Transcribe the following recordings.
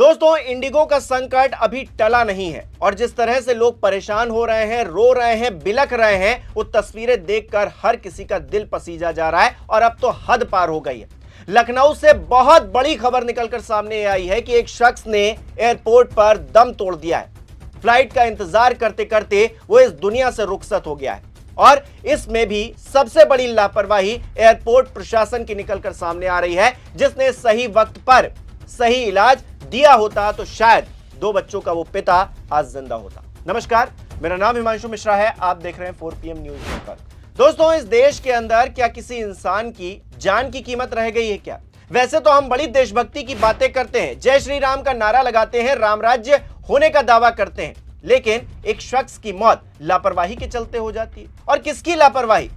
दोस्तों, इंडिगो का संकट अभी टला नहीं है और जिस तरह से लोग परेशान हो रहे हैं, रो रहे हैं, बिलख रहे हैं, वो तस्वीरें देखकर हर किसी का दिल पसीजा जा रहा है और अब तो हद पार हो गई है। लखनऊ से बहुत बड़ी खबर निकलकर सामने आई है कि एक शख्स ने एयरपोर्ट पर दम तोड़ दिया है। फ्लाइट का इंतजार करते करते वो इस दुनिया से रुखसत हो गया है और इसमें भी सबसे बड़ी लापरवाही एयरपोर्ट प्रशासन की निकलकर सामने आ रही है, जिसने सही वक्त पर सही इलाज दिया होता तो शायद दो बच्चों का वो पिता आज जिंदा होता। नमस्कार, मेरा नाम हिमांशु मिश्रा है। आप देख रहे हैं 4 PM न्यूज नेटवर्क। दोस्तों, इस देश के अंदर क्या किसी इंसान की जान की कीमत रह गई है क्या? वैसे तो हम बड़ी देशभक्ति की बातें करते हैं, जय श्री राम का नारा लगाते हैं, राम राज्य होने का दावा करते हैं, लेकिन एक शख्स की मौत लापरवाही के चलते हो जाती है। और किसकी लापरवाही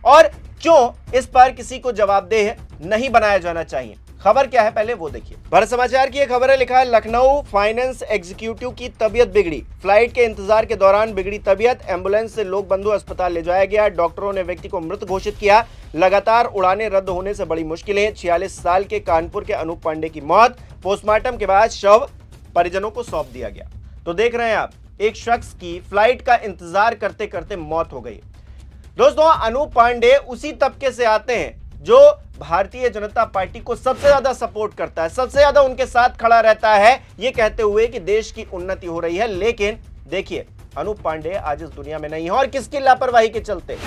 और क्यों, इस पर किसी को जवाबदेह नहीं बनाया जाना चाहिए। खबर क्या है पहले वो देखिए। भारत समाचार की एक खबर है, लिखा है लखनऊ फाइनेंस एग्जीक्यूटिव की तबीयत बिगड़ी, फ्लाइट के इंतजार के दौरान बिगड़ी तबीयत, एम्बुलेंस से लोक बंधु अस्पताल ले जाया गया, डॉक्टरों ने व्यक्ति को मृत घोषित किया, लगातार उड़ानें रद्द होने से बड़ी मुश्किलें, 46 साल के कानपुर के अनूप पांडे की मौत, पोस्टमार्टम के बाद शव परिजनों को सौंप दिया गया। तो देख रहे हैं आप, एक शख्स की फ्लाइट का इंतजार करते करते मौत हो गई। दोस्तों, अनूप पांडे उसी तबके से आते हैं जो भारतीय जनता पार्टी को सबसे ज्यादा सपोर्ट करता है, सबसे ज्यादा उनके साथ खड़ा रहता है, ये कहते हुए कि देश की उन्नति हो रही है। लेकिन देखिए, अनूप पांडे आज इस दुनिया में नहीं है और किसकी लापरवाही के चलते?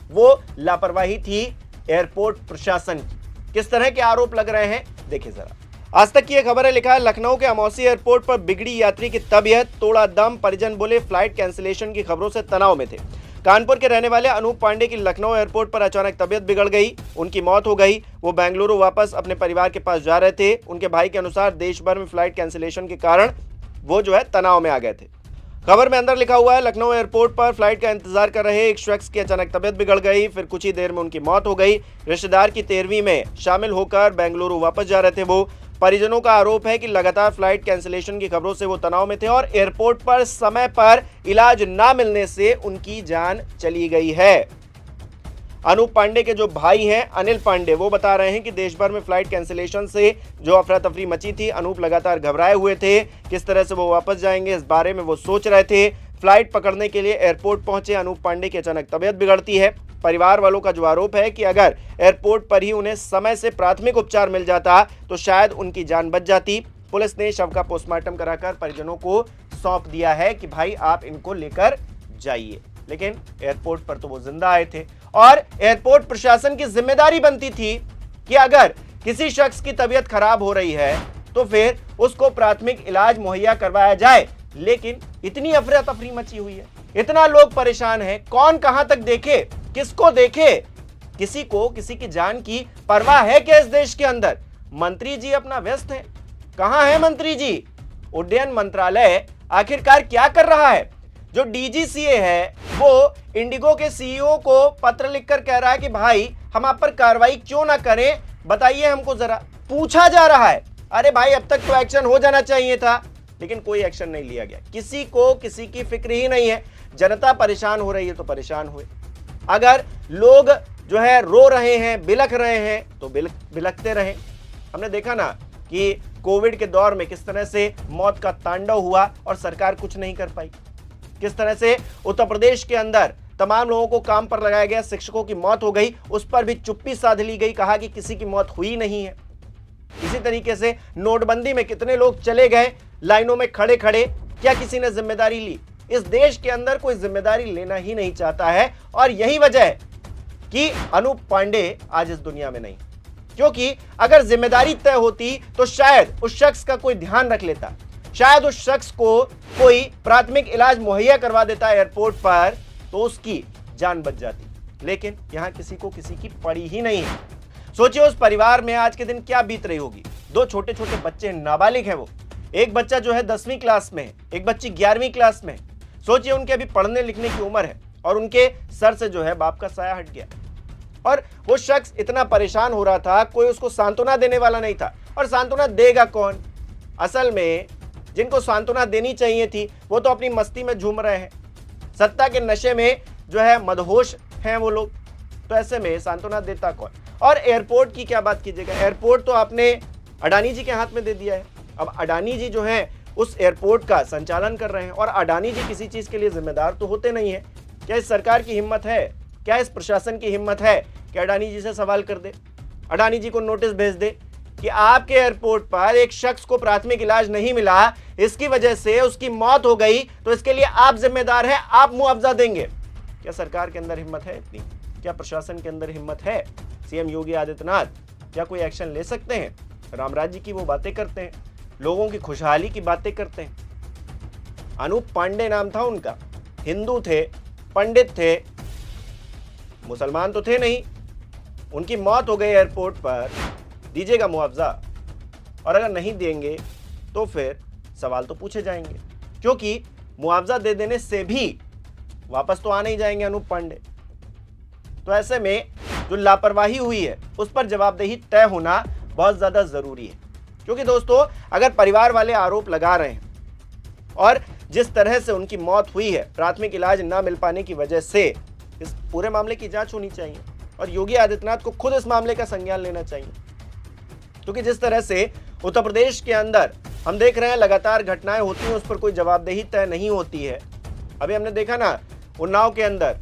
वो लापरवाही थी एयरपोर्ट प्रशासन की। किस तरह के आरोप लग रहे हैं देखिए जरा। आज तक की एक खबर है, लिखा है लखनऊ के अमौसी एयरपोर्ट पर बिगड़ी यात्री की तबीयत, तोड़ा दम, परिजन बोले फ्लाइट कैंसिलेशन की खबरों से तनाव में थे। कानपुर के रहने वाले अनूप पांडे की लखनऊ एयरपोर्ट पर अचानक तबीयत बिगड़ गई, उनकी मौत हो गई। वो बेंगलुरु वापस अपने परिवार के पास जा रहे थे। उनके भाई के अनुसार देश भर में फ्लाइट कैंसिलेशन के कारण वो तनाव में आ गए थे। खबर में अंदर लिखा हुआ है, लखनऊ एयरपोर्ट पर फ्लाइट का इंतजार कर रहे एक शख्स की अचानक तबीयत बिगड़ गई, फिर कुछ ही देर में उनकी मौत हो गई। रिश्तेदार की 13वीं में शामिल होकर बेंगलुरु वापस जा रहे थे वो। परिजनों का आरोप है कि लगातार फ्लाइट कैंसिलेशन की खबरों से वो तनाव में थे और एयरपोर्ट पर समय पर इलाज ना मिलने से उनकी जान चली गई है। अनूप पांडे के जो भाई हैं अनिल पांडे, वो बता रहे हैं कि देश भर में फ्लाइट कैंसिलेशन से जो अफरा तफरी मची थी, अनूप लगातार घबराए हुए थे। किस तरह से वो वापस जाएंगे, इस बारे में वो सोच रहे थे। फ्लाइट पकड़ने के लिए एयरपोर्ट पहुंचे अनूप पांडे की अचानक तबीयत बिगड़ती है। परिवार वालों का जो आरोप है कि अगर एयरपोर्ट पर ही उन्हें समय से प्राथमिक उपचार मिल जाता तो शायद उनकी जान बच जाती। पुलिस ने शव का पोस्टमार्टम कराकर परिजनों को सौंप दिया है कि भाई आप इनको लेकर जाइए। लेकिन एयरपोर्ट पर तो वो जिंदा आए थे और एयरपोर्ट प्रशासन की जिम्मेदारी बनती थी कि अगर किसी शख्स की तबीयत खराब हो रही है तो फिर उसको प्राथमिक इलाज मुहैया करवाया जाए। लेकिन इतनी अफरा तफरी मची हुई है, इतना लोग परेशान हैं, कौन कहां तक देखे, किसको देखे? किसी को किसी की जान की परवाह है क्या इस देश के अंदर? मंत्री जी अपना व्यस्त हैं। कहां है मंत्री जी? उड्डयन मंत्रालय आखिरकार क्या कर रहा है? जो DGCA है वो इंडिगो के CEO को पत्र लिखकर कह रहा है कि भाई हम आप पर कार्रवाई क्यों ना करें, बताइए हमको जरा। पूछा जा रहा है, अरे भाई अब तक तो एक्शन हो जाना चाहिए था, लेकिन कोई एक्शन नहीं लिया गया। किसी को किसी की फिक्र ही नहीं है। जनता परेशान हो रही है तो परेशान हुए, अगर लोग रो रहे हैं, बिलख रहे हैं तो बिलखते रहे। हमने देखा ना कि कोविड के दौर में किस तरह से मौत का तांडव हुआ और सरकार कुछ नहीं कर पाई। किस तरह से उत्तर प्रदेश के अंदर तमाम लोगों को काम पर लगाया गया, शिक्षकों की मौत हो गई, उस पर भी चुप्पी साध ली गई, कहा कि किसी की मौत हुई नहीं है। इसी तरीके से नोटबंदी में कितने लोग चले गए लाइनों में खड़े खड़े, क्या किसी ने जिम्मेदारी ली? इस देश के अंदर कोई जिम्मेदारी लेना ही नहीं चाहता है और यही वजह है कि अनूप पांडे आज इस दुनिया में नहीं। क्योंकि अगर जिम्मेदारी तय होती तो शायद उस शख्स का कोई ध्यान रख लेता, शायद उस शख्स को कोई प्राथमिक इलाज मुहैया करवा देता एयरपोर्ट पर, तो उसकी जान बच जाती। लेकिन यहां किसी को किसी की पड़ी ही नहीं है। सोचिए उस परिवार में आज के दिन क्या बीत रही होगी। दो छोटे छोटे बच्चे, नाबालिग हैं वो। एक बच्चा 10वीं क्लास में है, एक बच्ची 11वीं क्लास में है। सोचिए उनके अभी पढ़ने लिखने की उम्र है और उनके सर से बाप का साया हट गया। और वो शख्स इतना परेशान हो रहा था, कोई उसको सांत्वना देने वाला नहीं था। और सांत्वना देगा कौन? असल में जिनको सांत्वना देनी चाहिए थी वो तो अपनी मस्ती में झूम रहे हैं, सत्ता के नशे में मदहोश हैं वो लोग। तो ऐसे में सांत्वना देता कौन? और एयरपोर्ट की क्या बात कीजिएगा, एयरपोर्ट तो आपने अडानी जी के हाथ में दे दिया है। अब अडानी जी जो है उस एयरपोर्ट का संचालन कर रहे हैं और अडानी जी किसी चीज के लिए जिम्मेदार तो होते नहीं है। क्या इस सरकार की हिम्मत है, क्या इस प्रशासन की हिम्मत है कि अडानी जी से सवाल कर दे, अडानी जी को नोटिस भेज दे कि आपके एयरपोर्ट पर एक शख्स को प्राथमिक इलाज नहीं मिला, इसकी वजह से उसकी मौत हो गई, तो इसके लिए आप जिम्मेदार हैं, आप मुआवजा देंगे। क्या सरकार के अंदर हिम्मत है इतनी? क्या प्रशासन के अंदर हिम्मत है? सीएम योगी आदित्यनाथ क्या कोई एक्शन ले सकते हैं? रामराज्य की वो बातें करते हैं, लोगों की खुशहाली की बातें करते हैं। अनूप पांडे नाम था उनका, हिंदू थे, पंडित थे, मुसलमान तो थे नहीं। उनकी मौत हो गई एयरपोर्ट पर, दीजिएगा मुआवजा, और अगर नहीं देंगे तो फिर सवाल तो पूछे जाएंगे, क्योंकि मुआवजा दे देने से भी वापस तो आ नहीं जाएंगे अनूप पांडे। तो ऐसे में जो लापरवाही हुई है उस पर जवाबदेही तय होना बहुत ज्यादा जरूरी है। क्योंकि दोस्तों, अगर परिवार वाले आरोप लगा रहे हैं और जिस तरह से उनकी मौत हुई है प्राथमिक इलाज ना मिल पाने की वजह से, इस पूरे मामले की जांच होनी चाहिए और योगी आदित्यनाथ को खुद इस मामले का संज्ञान लेना चाहिए। क्योंकि जिस तरह से उत्तर प्रदेश के अंदर हम देख रहे हैं लगातार घटनाएं होती हैं, उस पर कोई जवाबदेही तय नहीं होती है। अभी हमने देखा ना, उन्नाव के अंदर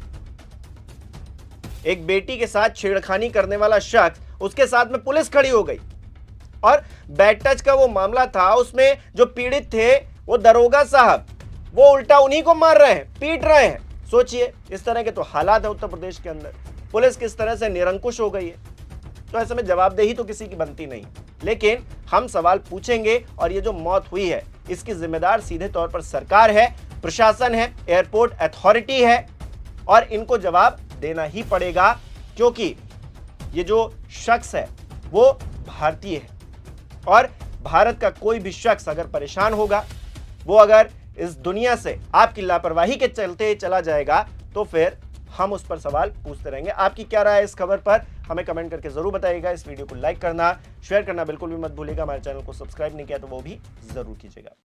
एक बेटी के साथ छेड़खानी करने वाला शख्स, उसके साथ में पुलिस खड़ी हो गई और बैड टच का वो मामला था, उसमें जो पीड़ित थे वो दरोगा साहब, वो उल्टा उन्हीं को मार रहे हैं, पीट रहे हैं। सोचिए, इस तरह के तो हालात है उत्तर प्रदेश के अंदर, पुलिस किस तरह से निरंकुश हो गई है। तो ऐसे में जवाबदेही तो किसी की बनती नहीं, लेकिन हम सवाल पूछेंगे और ये जो मौत हुई है इसकी जिम्मेदार सीधे तौर पर सरकार है, प्रशासन है, एयरपोर्ट अथॉरिटी है, और इनको जवाब देना ही पड़ेगा। क्योंकि ये जो शख्स है वो भारतीय है और भारत का कोई भी शख्स अगर परेशान होगा, वो अगर इस दुनिया से आपकी लापरवाही के चलते चला जाएगा, तो फिर हम उस पर सवाल पूछते रहेंगे। आपकी क्या राय है इस खबर पर, हमें कमेंट करके जरूर बताइएगा। इस वीडियो को लाइक करना, शेयर करना बिल्कुल भी मत भूलिएगा। हमारे चैनल को सब्सक्राइब नहीं किया तो वो भी जरूर कीजिएगा।